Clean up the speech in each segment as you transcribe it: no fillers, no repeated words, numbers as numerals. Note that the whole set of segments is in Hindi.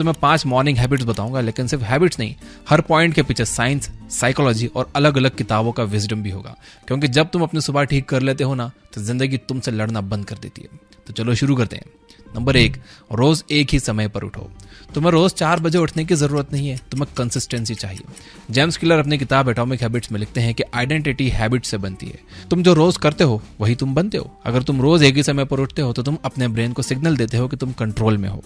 तो मैं 5 मॉर्निंग हैबिट्स बताऊंगा, लेकिन सिर्फ हैबिट्स नहीं, हर पॉइंट के पीछे साइंस, साइकोलॉजी और अलग अलग किताबों का विजडम भी होगा। क्योंकि जब तुम अपनी सुबह ठीक कर लेते हो ना, तो जिंदगी तुमसे लड़ना बंद कर देती है। तो चलो शुरू करते हैं। नंबर 1, रोज एक ही समय पर उठो। तुम्हें रोज 4 बजे उठने की जरूरत नहीं है, तुम्हें कंसिस्टेंसी चाहिए। जेम्स क्लियर अपनी किताब एटॉमिक हैबिट्स में लिखते हैं कि आइडेंटिटी हैबिट से बनती है। तुम जो रोज करते हो वही तुम बनते हो। अगर तुम रोज एक ही समय पर उठते हो तो तुम अपने ब्रेन को सिग्नल देते हो कि तुम कंट्रोल में हो।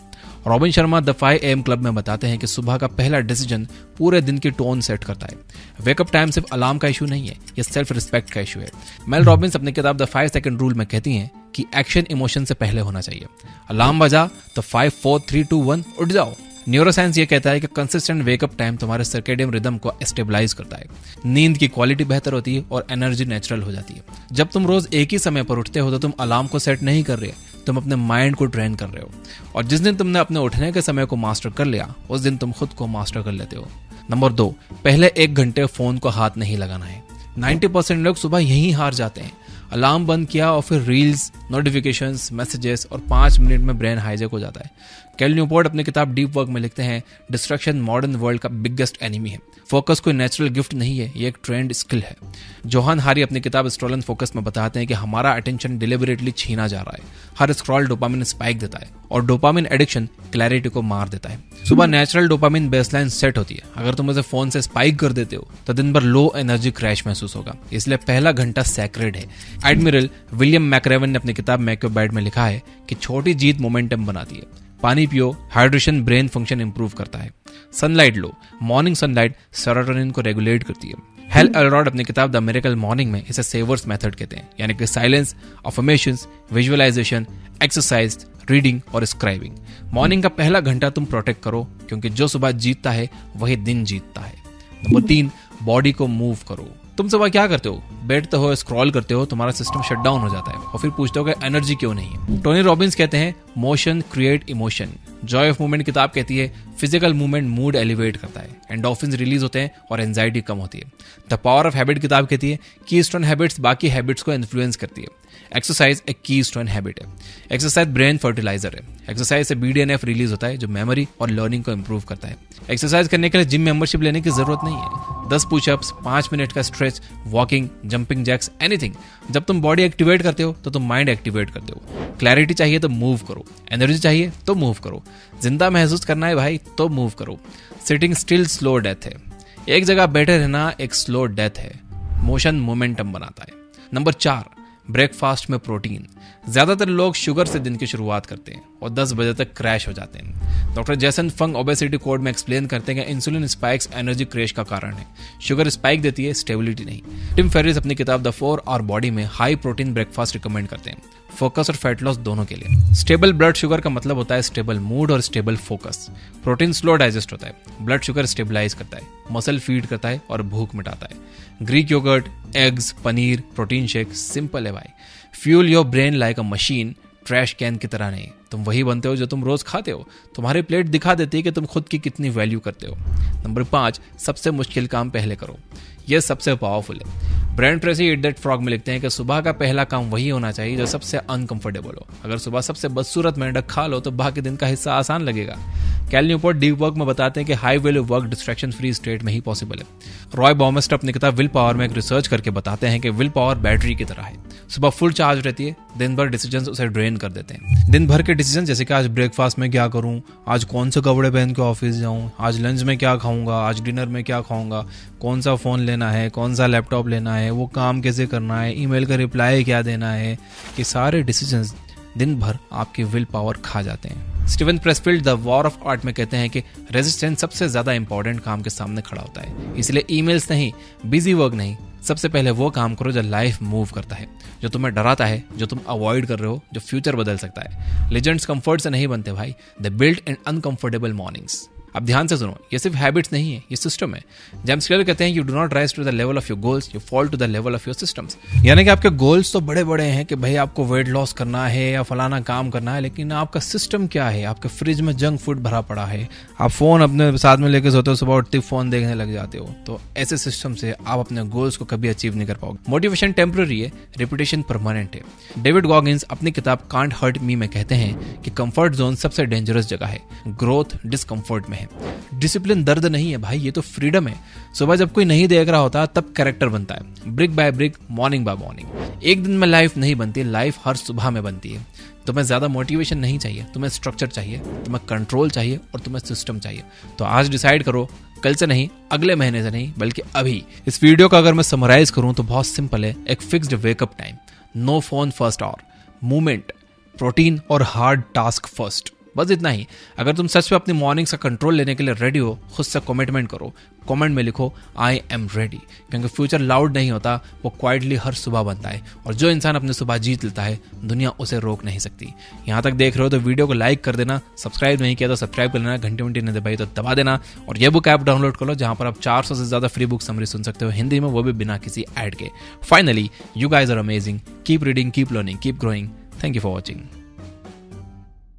Robin Sharma the 5 AM club में बताते हैं कि सुबह का पहला डिसीजन पूरे दिन की टोन सेट करता है। वेकअप टाइम सिर्फ अलार्म का इशू नहीं है, यह सेल्फ रिस्पेक्ट का इशू है। मेल रॉबिन्स अपनी किताब द 5 सेकंड रूल में कहती हैं कि एक्शन इमोशन से पहले होना चाहिए। अलार्म बजा तो 5 4 3 2 1 उठ जाओ। न्यूरोसाइंस ये कहता है कि कंसिस्टेंट वेकअप टाइम तुम्हारे सर्केडियन रिदम को स्टेबलाइज करता है। नींद की क्वालिटी बेहतर होती है और एनर्जी नेचुरल हो जाती है। जब तुम रोज एक ही समय पर उठते हो तो तुम अलार्म को सेट नहीं कर रहे, तुम अपने माइंड को ट्रेन कर रहे हो। और जिस दिन तुमने अपने उठने के समय को मास्टर कर लिया, उस दिन तुम खुद को मास्टर कर लेते हो। नंबर 2, पहले 1 घंटे फोन को हाथ नहीं लगाना है। 90% लोग सुबह यहीं हार जाते हैं। अलार्म बंद किया और फिर रील्स, नोटिफिकेशंस, मैसेजेस और 5 मिनट में ब्रेन हाईजैक हो जाता है। कैल न्यूपोर्ट अपनी किताब डीप वर्क में लिखते हैं, डिस्ट्रैक्शन मॉडर्न वर्ल्ड का बिगेस्ट एनिमी है। फोकस कोई नेचुरल गिफ्ट नहीं है, ये एक ट्रेंड स्किल है। जोहान हारी अपनी किताब स्ट्रोलन फोकस में बताते हैं कि हमारा अटेंशन डिलिबरेटली छीना जा रहा है। हर स्क्रॉल डोपामिन स्पाइक देता है और डोपामिन एडिक्शन क्लैरिटी को मार देता है। सुबह नेचुरल डोपामिन बेसलाइन सेट होती है। अगर तुम इसे फोन से स्पाइक कर देते हो तो दिन भर लो एनर्जी क्रैश महसूस होगा। इसलिए पहला घंटा सैक्रेड है। एडमिरल विलियम मैक्रेवन ने अपनी किताब मैक योर बेड में लिखा है कि छोटी जीत मोमेंटम बनाती है। पानी पियो, हाइड्रेशन ब्रेन फंक्शन इंप्रूव करता है। सनलाइट लो, मॉर्निंग सनलाइट सेरोटोनिन को रेगुलेट करती है। हेल एलरॉड अपनी किताब द मिरेकल मॉर्निंग में इसे सेवर्स मेथड कहते हैं, यानी कि silence, affirmations, visualisation, exercise, reading और स्क्राइबिंग। मॉर्निंग का पहला घंटा तुम प्रोटेक्ट करो, क्योंकि जो सुबह जीतता है वही दिन जीतता है। नंबर 3, बॉडी को मूव करो। तुम सुबह क्या करते हो? बैठते हो, स्क्रॉल करते हो, तुम्हारा सिस्टम शट डाउन हो जाता है और फिर पूछते हो कि एनर्जी क्यों नहीं है। टोनी रॉबिन्स कहते हैं, motion create emotion. Joy of movement किताब कहती है, फिजिकल मूवमेंट मूड एलिवेट करता है, एंडोर्फिन्स रिलीज होते हैं और एंजाइटी कम होती है। द पावर ऑफ हैबिट किताब कहती है, कीस्टोन हैबिट्स बाकी हैबिट्स को इन्फ्लुएंस करती है। एक्सरसाइज एक कीस्टोन हैबिट है। एक्सरसाइज ब्रेन फर्टिलाइजर है। एक्सरसाइज से BDNF रिलीज होता है जो मेमोरी और लर्निंग को इंप्रूव करता है। एक्सरसाइज करने के लिए जिम मेंबरशिप लेने की जरूरत नहीं है। 10 पुशअप्स, 5 मिनट का stretch, walking, jumping jacks, anything. जब तुम बॉडी एक्टिवेट करते हो तो तुम माइंड एक्टिवेट करते हो। क्लैरिटी चाहिए तो मूव करो, एनर्जी चाहिए तो मूव करो, जिंदा महसूस करना है भाई तो मूव करो। सिटिंग स्टिल स्लो डेथ है। एक जगह बैठे रहना एक स्लो डेथ है। मोशन मोमेंटम बनाता है। नंबर 4, ब्रेकफास्ट में प्रोटीन। ज्यादातर लोग शुगर से दिन की शुरुआत करते हैं और 10 बजे तक क्रैश हो जाते हैं। डॉक्टर जैसन फंग ओबेसिटी कोड में एक्सप्लेन करते हैं कि इंसुलिन स्पाइक्स एनर्जी क्रैश का कारण है। शुगर स्पाइक देती है, स्टेबिलिटी नहीं। टिम फेरिस अपनी किताब द 4 Hour बॉडी में हाई प्रोटीन ब्रेकफास्ट रिकमेंड करते हैं, फोकस और फैट लॉस दोनों के लिए। स्टेबल ब्लड शुगर का मतलब होता है स्टेबल मूड और stable focus. Protein slow digest होता है, ब्लड शुगर स्टेबलाइज करता है, मसल फीड करता है और भूख मिटाता है। Greek yogurt, eggs, paneer, protein shake, simple है भाई। Fuel your brain like a machine, trash can की तरह नहीं। तुम वही बनते हो जो तुम रोज खाते हो। तुम्हारी प्लेट दिखा देती है कि तुम खुद की कितनी वैल्यू करते हो। नंबर 5, सबसे मुश्किल काम पहले करो। यह सबसे पावरफुल है। Brian Tracy eat that frog में लिखते हैं कि सुबह का पहला काम वही होना चाहिए जो सबसे अनकंफर्टेबल हो। अगर सुबह सबसे बदसूरत मेंढक खा लो तो बाकी दिन का हिस्सा आसान लगेगा। कैल न्यूपोर्ट डीप वर्क में बताते हैं कि high value work distraction free state में ही पॉसिबल है। रॉय बॉमेस्टर अपनी किताब विल पावर में एक रिसर्च करके बताते हैं कि विल पावर बैटरी की तरह है। सुबह फुल चार्ज रहती है, दिन भर डिसीजंस उसे ड्रेन कर देते हैं। दिन भर के डिसीजन जैसे कि आज ब्रेकफास्ट में क्या करूं, आज कौन से कपड़े पहन के ऑफिस जाऊं, आज लंच में क्या खाऊंगा, आज डिनर में क्या खाऊंगा, कौन सा फोन लेना है, कौन सा लैपटॉप लेना है, वो काम कैसे करना है, ईमेल का रिप्लाई क्या देना है, ये सारे डिसीजंस दिन भर आपकी विल पावर खा जाते हैं। Steven Pressfield the War of Art में कहते हैं कि रेजिस्टेंस सबसे ज्यादा इंपॉर्टेंट काम के सामने खड़ा होता है। इसलिए ईमेल्स नहीं, बिजी वर्क नहीं, सबसे पहले वो काम करो जो लाइफ मूव करता है, जो तुम्हें डराता है, जो तुम अवॉइड कर रहे हो, जो फ्यूचर बदल सकता है। लेजेंड्स कंफर्ट से नहीं बनते भाई, they build in uncomfortable mornings. अब ध्यान से सुनो, ये सिर्फ हैबिट्स नहीं है, ये सिस्टम है। जेम्स क्लियर कहते हैं you do not rise to the level of your goals, you fall to the level of your systems. यानी कि आपके गोल्स तो बड़े बड़े हैं कि भाई आपको वेट लॉस करना है या फलाना काम करना है, लेकिन आपका सिस्टम क्या है? आपके फ्रिज में जंक फूड भरा पड़ा है, आप फोन अपने साथ में लेके सोते हो, सुबह उठते फोन देखने लग जाते हो, तो ऐसे सिस्टम से आप अपने गोल्स को कभी अचीव नहीं कर पाओगे। मोटिवेशन टेम्पररी है, रेपुटेशन परमानेंट है। डेविड गॉगिंस अपनी किताब कांट हर्ट मी में कहते हैं कि कंफर्ट जोन सबसे डेंजरस जगह है, ग्रोथ डिस्कंफर्ट में है। डिसिप्लिन दर्द नहीं है भाई, ये तो फ्रीडम है। सुबह जब कोई नहीं देख रहा होता तब कैरेक्टर बनता है, brick by brick, morning by morning. एक दिन में लाइफ नहीं बनती, लाइफ हर सुबह में बनती है। तुम्हें ज्यादा मोटिवेशन नहीं चाहिए, तुम्हें स्ट्रक्चर चाहिए, तुम्हें कंट्रोल चाहिए और तुम्हें सिस्टम चाहिए। तो आज डिसाइड करो, कल से नहीं, अगले महीने से नहीं, बल्कि अभी। इस वीडियो का अगर मैं समराइज करूं तो बहुत सिंपल है। एक fixed wake up time, no phone first hour, movement, protein और हार्ड टास्क फर्स्ट, बस इतना ही। अगर तुम सच में अपनी मॉर्निंग्स का कंट्रोल लेने के लिए रेडी हो, खुद से कमिटमेंट करो। कमेंट में लिखो आई एम रेडी, क्योंकि फ्यूचर लाउड नहीं होता, वो क्वाइटली हर सुबह बनता है। और जो इंसान अपनी सुबह जीत लेता है, दुनिया उसे रोक नहीं सकती। यहाँ तक देख रहे हो तो वीडियो को लाइक कर देना, सब्सक्राइब नहीं किया तो सब्सक्राइब कर लेना, घंटे वंटे नहीं दबाई तो दबा देना। और ये बुक ऐप डाउनलोड कर लो, जहाँ पर आप 400 से ज्यादा फ्री बुक समरी सुन सकते हो हिंदी में, वो भी बिना किसी ऐड के। Finally, you guys are amazing, keep reading, keep learning, keep growing. Thank you for watching.